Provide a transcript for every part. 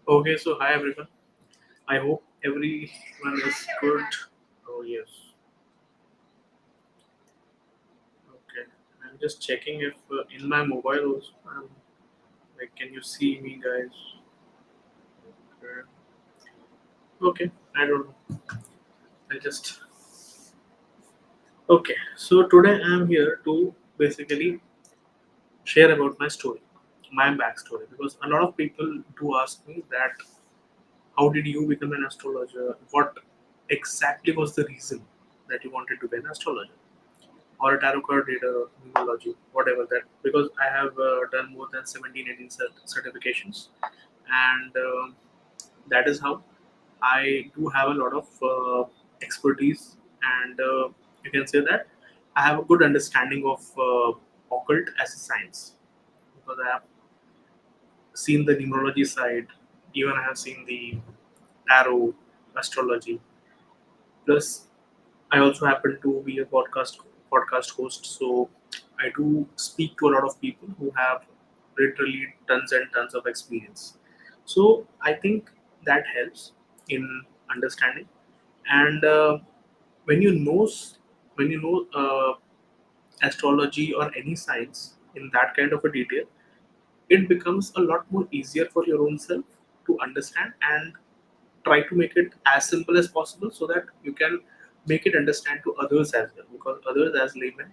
Okay, so hi everyone. I hope everyone is good. Oh yes. Okay. I'm just checking if in my mobile also. Like, can you see me, guys? Okay. Okay. I don't know. I just. Okay. So today I'm here to basically share about my story, my backstory, because a lot of people do ask me that how did you become an astrologer? What exactly was the reason that you wanted to be an astrologer? Or a tarot card reader or numerology, whatever that. Because I have done more than 17, 18 certifications, and that is how I do have a lot of expertise, and you can say that I have a good understanding of occult as a science because I have seen the numerology side, even I have seen the tarot, astrology. Plus, I also happen to be a podcast host, so I do speak to a lot of people who have literally tons and tons of experience. So I think that helps in understanding. And when you know when you know astrology or any science in that kind of a detail, it becomes a lot more easier for your own self to understand and try to make it as simple as possible so that you can make it understand to others as well, because others as laymen,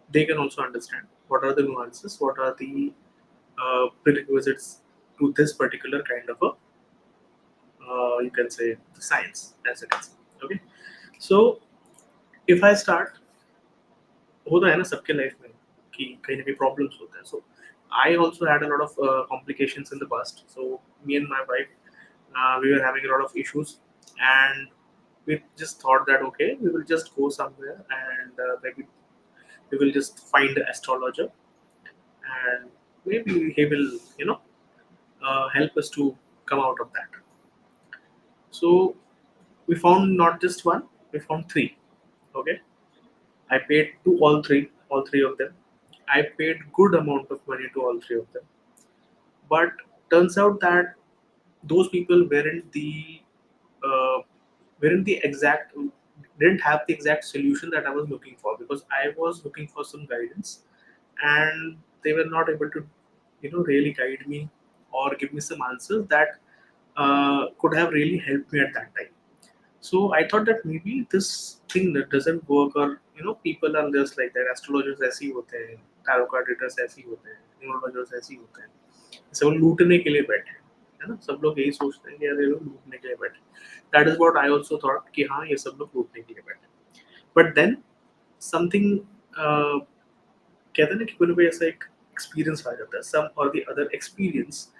they can also understand what are the nuances, what are the prerequisites to this particular kind of a you can say the science as it is. Okay, so if I start, होता है ना सबके life में कि कहीं ना कहीं problems होते हैं. सो I also had a lot of complications in the past. So me and my wife, we were having a lot of issues, and we just thought that okay, we will just go somewhere and maybe we will just find an astrologer, and maybe he will, help us to come out of that. So we found not just one, we found three. Okay, I paid to all three of them. I paid good amount of money to all three of them, but turns out that those people uh, weren't the exact didn't have the exact solution that I was looking for, because I was looking for some guidance, and they were not able to, really guide me or give me some answers that could have really helped me at that time. So I thought that maybe this thing that doesn't work, or people are just like that. Astrologers ऐसे ही होते हैं, tarot card readers ऐसे ही होते हैं, numerologers ऐसे ही होते हैं. सब लूटने के लिए बैठे हैं, है ना? सब लोग यही सोचते हैं कि यार ये लोग लूटने के लिए बैठे हैं. That is what I also thought कि हाँ ये सब लोग लूटने के लिए बैठे हैं. But then something uh, कहते हैं ना कि कोई ना कोई ऐसा एक experience आ जाता है. Some or the other experience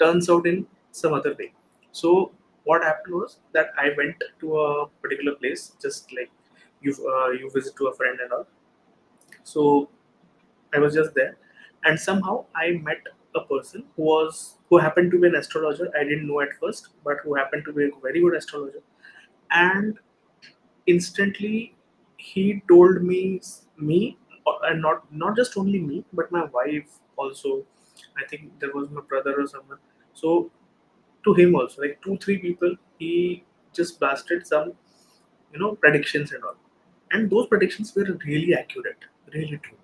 turns out in some other way. So what happened was that I went to a particular place, just like you visit to a friend and all. So I was just there, and somehow I met a person who happened to be an astrologer. I didn't know at first, but who happened to be a very good astrologer. And instantly, he told me, and not just only me, but my wife also. I think there was my brother or someone. So to him also, like two three people, he just blasted some predictions and all, and those predictions were really accurate, really true.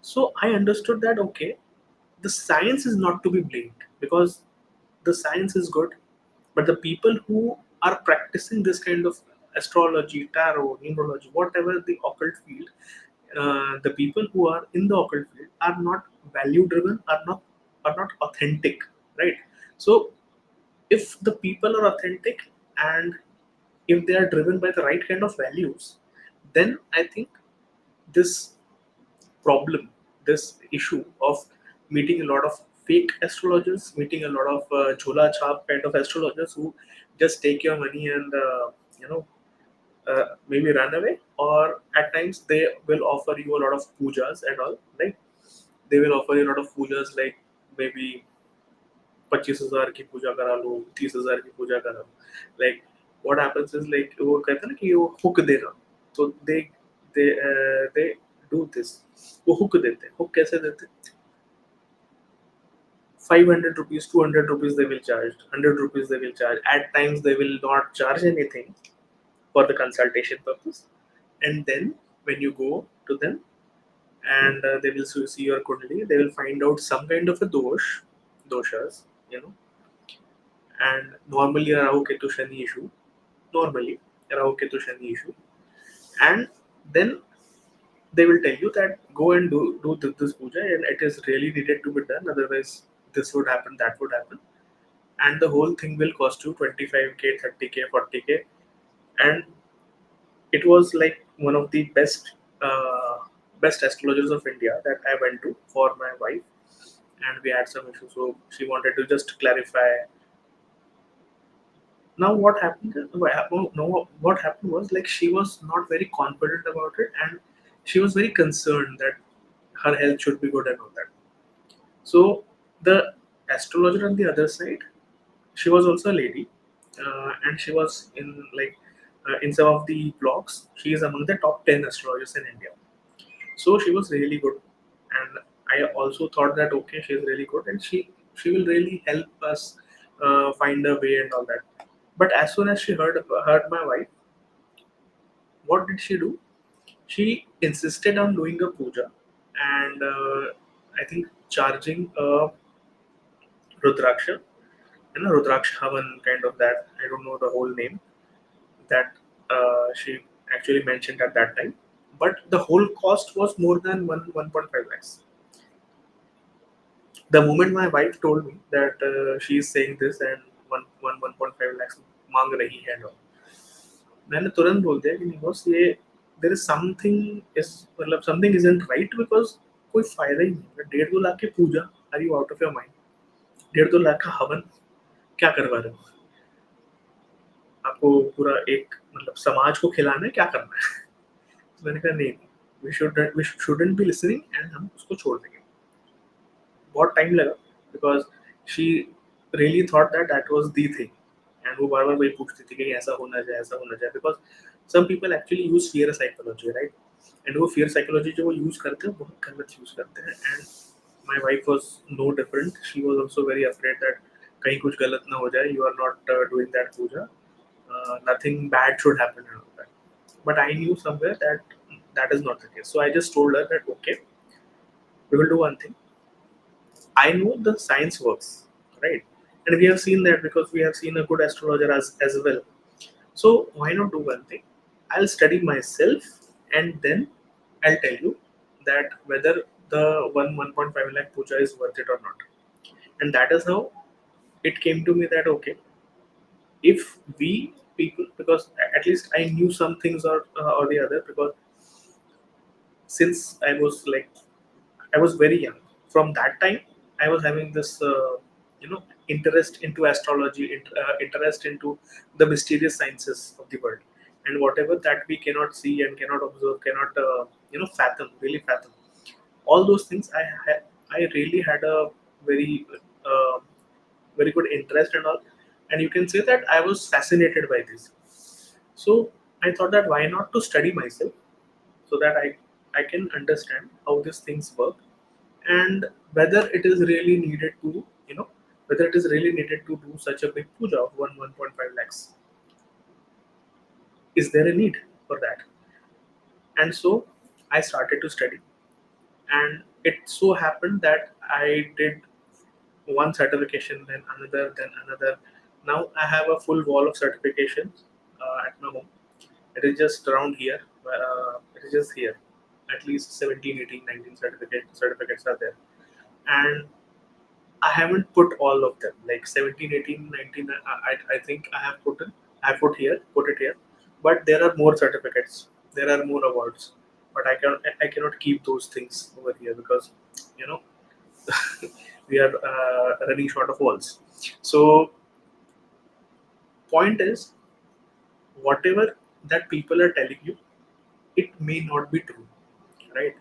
So I understood that okay, the science is not to be blamed, because the science is good, but the people who are practicing this kind of astrology, tarot, numerology, whatever the occult field, the people who are in the occult field are not value driven, are not authentic, right? So if the people are authentic, and if they are driven by the right kind of values, then I think this problem, this issue of meeting a lot of fake astrologers, meeting a lot of chola chap kind of astrologers who just take your money and maybe run away, or at times they will offer you a lot of pujas and all, like they will offer you a lot of pujas, like maybe 25,000 की पूजा करा लो, 30,000 की पूजा करा लो. Like what happens is, like वो कहते हैं ना कि वो hook देना. So they do this. वो hook देते हैं. Hook कैसे देते हैं? 500 rupees, 200 rupees they will charge, 100 rupees they will charge. At times they will not charge anything for the consultation purpose. And then when you go to them and they will see your kundali, they will find out some kind of a doshas, you know, and normally a Rahu Ketu Shani issue, normally a Rahu Ketu Shani issue, and then they will tell you that go and do this puja and it is really needed to be done, otherwise this would happen, that would happen, and the whole thing will cost you 25k, 30k, 40k. And it was like one of the best astrologers of India that I went to for my wife, and we had some issues, so she wanted to just clarify. Now what happened? No, what happened was like she was not very confident about it, and she was very concerned that her health should be good and all that. So the astrologer on the other side, she was also a lady, and she was in some of the blogs. She is among the top 10 astrologers in India. So she was really good, and I also thought that okay, she is really good, and she will really help us find a way and all that. But as soon as she heard my wife, what did she do? She insisted on doing a puja, and I think charging a rudraksha, rudraksha havan kind of that. I don't know the whole name that she actually mentioned at that time, but the whole cost was more than 1.5 lakhs. The moment my wife told me that she is saying this and 1.5 lakhs मांग रही है लोग, मैंने तुरंत बोल दिया कि नहीं बॉस, ये देयर इज समथिंग इज मतलब समथिंग इजंट राइट, बिकॉज कोई फायदा ही नहीं है। 1.5 लाख की पूजा, are you out of your mind? 1.5 lakh का हवन क्या करवा रहे हो? आपको पूरा एक मतलब समाज को खिलाना है, क्या करना है? तो मैंने कहा नहीं, we shouldn't be listening, and हम उसको छोड़ देंगे। बहुत टाइम लगा, because she really thought that that was the thing, and वो बार बार वही पूछती थी कि ऐसा होना चाहिए, ऐसा होना चाहिए, because some people actually use fear psychology, right? And वो फियर साइकोलॉजी जो वो यूज करते हैं बहुत गलत यूज करते हैं। And my wife was no different, she was also very afraid that कहीं कुछ गलत ना हो जाए, you are not doing that puja, nothing bad should happen and all that. But I knew somewhere that that is not the case. So I just told her that okay, we will do one thing. I know the science works, right? And we have seen that because we have seen a good astrologer as well. So why not do one thing? I'll study myself, and then I'll tell you that whether the 1.5 lakh puja is worth it or not. And that is how it came to me that okay, if we people, because at least I knew some things or the other, because since I was very young. From that time, I was having this, interest into astrology, interest into the mysterious sciences of the world, and whatever that we cannot see and cannot observe, cannot, fathom, really fathom. All those things, I really had a very, uh, very good interest and all, and you can say that I was fascinated by this. So I thought that why not to study myself, so that I can understand how these things work, and whether it is really needed to, whether it is really needed to do such a big puja of 1.5 lakhs. Is there a need for that? And so I started to study, and it so happened that I did one certification, then another, then another. Now I have a full wall of certifications at my home. It is just around here. It is just here. At least 17, 18, 19 certificates are there. And I haven't put all of them. Like 17, 18, 19, I think I have put it. I put it here. But there are more certificates. There are more awards. But I cannot keep those things over here because, you know, we are running short of walls. So point is, whatever that people are telling you, it may not be true, right?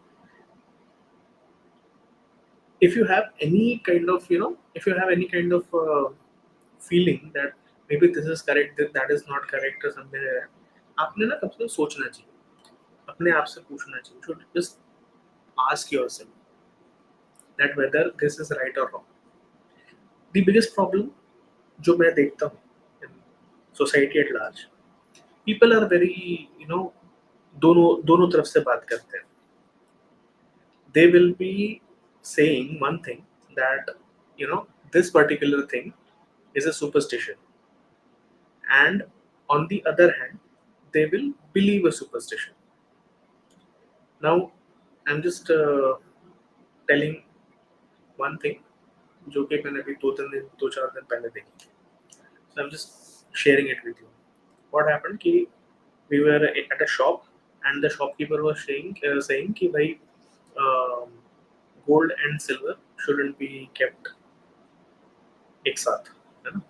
If you have any kind of, if you have any kind of feeling that maybe this is correct, that is not correct or something like that, आपने ना कब से सोचना चाहिए, अपने आप से पूछना चाहिए, should just ask yourself that whether this is right or wrong. The biggest problem जो मैं देखता हूँ in society at large, people are very you know दोनों दोनों तरफ से बात करते हैं. They will be saying one thing, that you know this particular thing is a superstition, and on the other hand they will believe a superstition. Now I'm just telling one thing जो कि मैंने अभी 2-4 दिन पहले देखी. So I'm just sharing it with you. What happened कि we were at a shop and the shopkeeper was saying कि भाई um, gold and silver shouldn't be kept एक साथ, है ना.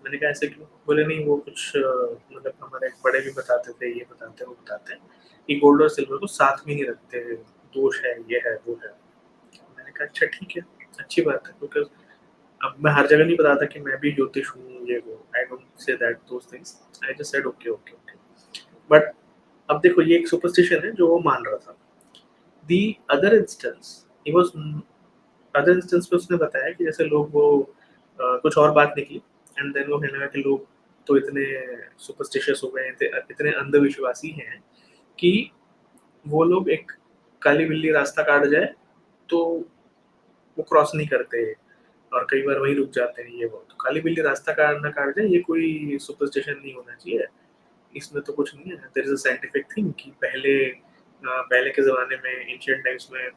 मैंने कहा ऐसे क्यों? बोले नहीं वो कुछ मतलब हमारे बड़े भी बताते थे, ये बताते हैं वो बताते हैं कि गोल्ड और सिल्वर को साथ में नहीं रखते, दोष है, ये है वो है. मैंने कहा अच्छा ठीक है, अच्छी बात है, क्योंकि अब मैं हर जगह नहीं बताता कि मैं भी ज्योतिष हूँ ये वो. I don't say that those things. I just said okay okay okay. But अब देखो ये एक सुपरस्टिशन है जो वो मान रहा था. The other instance he was other instance पे उसने बताया कि जैसे लोग वो कुछ और बात निकली, एंड देन वो कहने लगा कि लोग तो इतने सुपरस्टिशियस हो गए हैं, इतने अंधविश्वासी हैं कि वो लोग एक काली बिल्ली रास्ता काट जाए तो वो क्रॉस नहीं करते, और कई बार वहीं रुक जाते हैं. ये वो तो काली बिल्ली रास्ता काट ना काट जाए ये कोई सुपरस्टिशन नहीं होना चाहिए, इसमें तो कुछ नहीं है. There is a scientific thing कि पहले के ज़माने में एंशिएंट टाइम्स में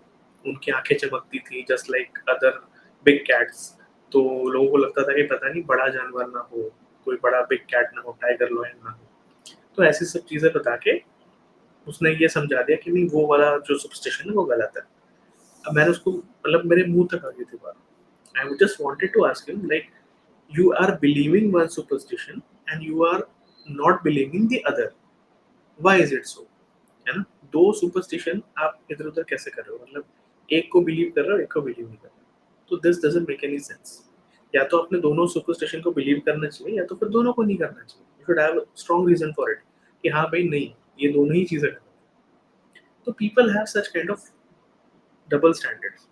उनकी आँखें चमकती थी just like other big cats. तो लोगों को लगता था कि पता नहीं बड़ा जानवर ना हो, कोई बड़ा बिग कैट ना हो, टाइगर लायन ना हो. तो ऐसी सब चीज़ें बता के उसने ये समझा दिया कि नहीं वो वाला जो सुपरस्टिशन है वो गलत है. अब मैंने उसको मतलब मेरे मुँह तक आ गई थी बात. I just wanted to ask him like you are believing one superstition and you are not believing the other. Why is it so? है ना. दो सुपरस्टिशन आप इधर उधर कैसे कर रहे हो, मतलब एक को बिलीव कर रहे हो एक को बिलीव नहीं कर रहे हो, तो this doesn't make any sense. या तो आपने दोनों सुपरस्टिशन को बिलीव करना चाहिए या तो फिर दोनों को नहीं करना चाहिए. You should have strong reason for it कि हाँ भाई नहीं, ये दोनों ही चीजें गलत है. तो people have such kind of double standards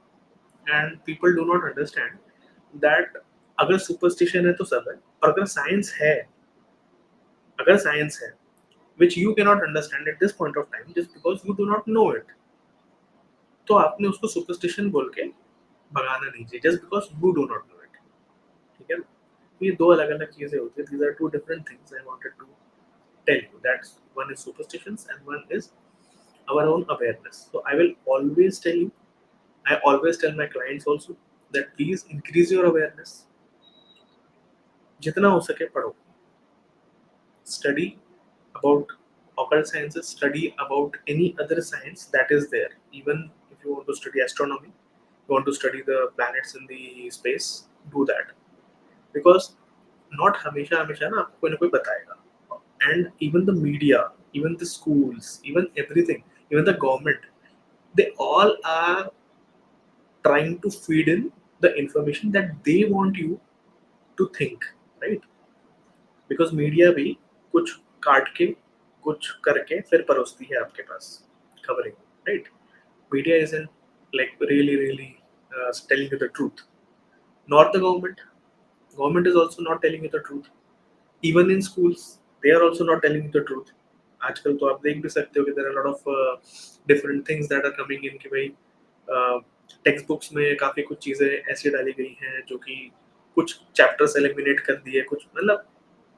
and people do not understand that अगर सुपरस्टिशन है तो सब है, और अगर साइंस है which you cannot understand at this point of time just because you do not know it, तो आपने उसको सुपरस्टिशन बोल के भगाना नहीं चाहिए just because you do not know it. ठीक है ना. तो ये दो अलग अलग चीजें होती है. these are two different things I wanted to tell you, that one is superstitions and one is our own awareness. So I will always tell you, I always tell my clients also that please increase your awareness. जितना हो सके पढ़ो, study about occult sciences, study about any other science that is there. Even if you want to study astronomy, you want to study the planets in the space, do that. Because not हमेशा हमेशा ना आपको कोई ना कोई बताएगा. And even the media, even the schools, even everything, even the government, they all are trying to feed in the information that they want you to think, right? Because media भी कुछ काट के कुछ करके फिर परोसती है आपके पास खबरें, right. Media is in like really really telling you the truth, not the government. Government is also not telling you the truth. Even in schools they are also not telling you the truth. आजकल तो आप देख भी सकते हो कि there are lot of different things that are coming in कि भाई टेक्स्ट बुक्स में काफ़ी कुछ चीज़ें ऐसी डाली गई हैं जो कि कुछ चैप्टर्स एलिमिनेट कर दिए, कुछ मतलब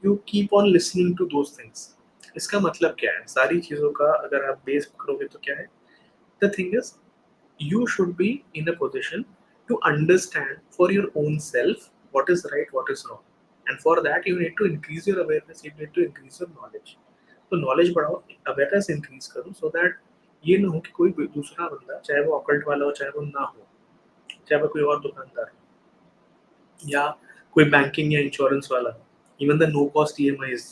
you keep on listening to those things. इसका मतलब क्या है, सारी चीज़ों का अगर आप बेस पकड़ोगे तो क्या है. The thing is you should be in a position to understand for your own self what is right, what is wrong, and for that you need to increase your awareness, you need to increase your knowledge. तो knowledge बढ़ाओ, awareness increase करो, so that ये ना हो कि कोई दूसरा बंदा, चाहे वो ऑकल्ट वाला हो चाहे वो ना हो, चाहे वो कोई और दुकानदार हो या कोई बैंकिंग या इंश्योरेंस वाला, even the no cost EMIs,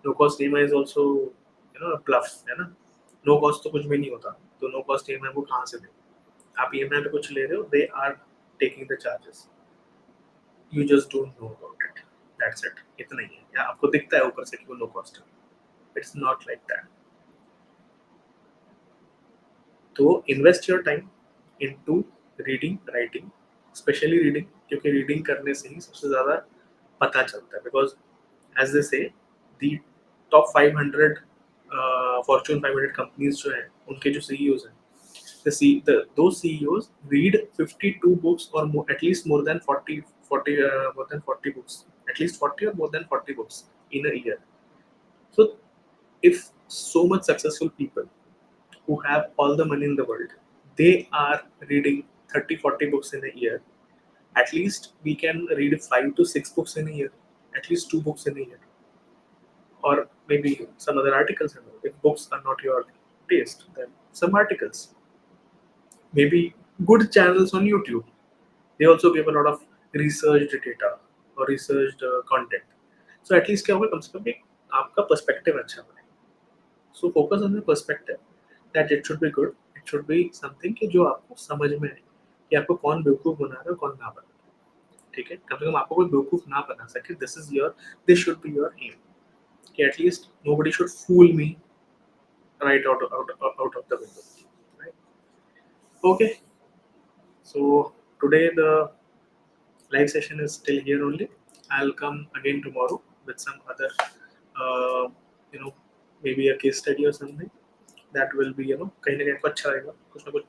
no cost EMI is also you know bluff, है ना. नो कॉस्ट तो कुछ भी नहीं होता, तो नो कॉस्ट ईएमआई वो कहाँ से दे. आप ईएमआई पे कुछ ले रहे हो, they are taking the charges, you just don't know about it, that's it. इतना ही है. या आपको दिखता है ऊपर से कि वो नो कॉस्ट है, इट्स नॉट लाइक दैट. तो invest your time into reading, writing, specially reading, क्योंकि रीडिंग करने से ही सबसे ज़्यादा पता चलता है. बिकॉज एज दे से दी टॉप 500 फॉर्चून 500 कंपनीज जो हैं, उनके जो सीईओज हैं, those CEOs read 52 books or more, at least more than 40 books, at least 40 or more than 40 books in a year. So if so much successful people who have all the money in the world, they are reading 30-40 books in a year, at least we can read 5 to 6 books in a year, at least 2 books in a year, or maybe some other articles. If books are not your taste, then some articles, maybe good channels on YouTube. They also give a lot of researched data or researched content. So at least क्या होगा, कम से कम एक आपका perspective अच्छा बने. So focus on the perspective that it should be good. It should be something कि जो आपको समझ में आए कि आपको कौन बेवकूफ़ बना रहा है, कौन ना बना रहा है. ठीक है, कम से कम आपको कोई बेवकूफ़ ना बना सके. This should be your aim. कि at least nobody should fool me right out of the window. Right? Okay. So today the live session is still here only. I'll come again tomorrow with some other, uh, you know, maybe a case study or something that will be, कहीं ना कहीं आपको अच्छा रहेगा, कुछ ना कुछ.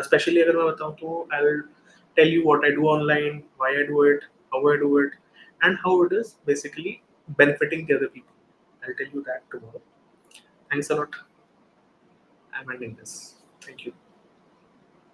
Specially अगर मैं बताऊँ तो I will tell you what I do online, why I do it, how I do it, and how it is basically benefiting the other people. I'll tell you that tomorrow. Thanks a lot. I'm ending this. Thank you.